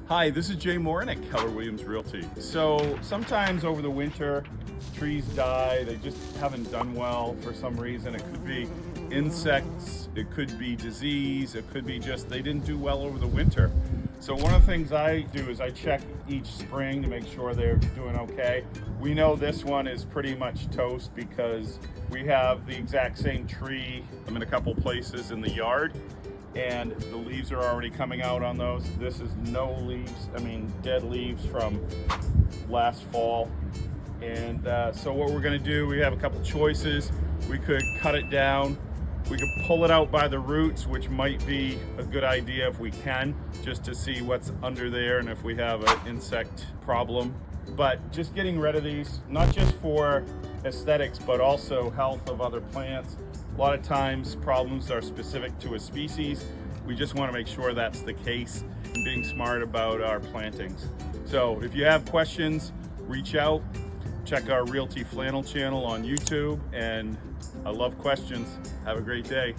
Hi, this is Jay Morin at Keller Williams Realty. So sometimes over the winter, trees die, they just haven't done well for some reason. It could be insects, it could be disease, it could be just they didn't do well over the winter. So one of the things I do is I check each spring to make sure they're doing okay. We know this one is pretty much toast because we have the exact same tree in a couple places in the yard, and the leaves are already coming out on those. This is no leaves, dead leaves from last fall. And so what we're gonna do, we have a couple choices. We could cut it down. We could pull it out by the roots, which might be a good idea if we can, just to see what's under there and if we have an insect problem. But just getting rid of these, not just for aesthetics, but also health of other plants. A lot of times problems are specific to a species. We just want to make sure that's the case and being smart about our plantings. So if you have questions, reach out. Check our Realty Flannel channel on YouTube, and I love questions. Have a great day.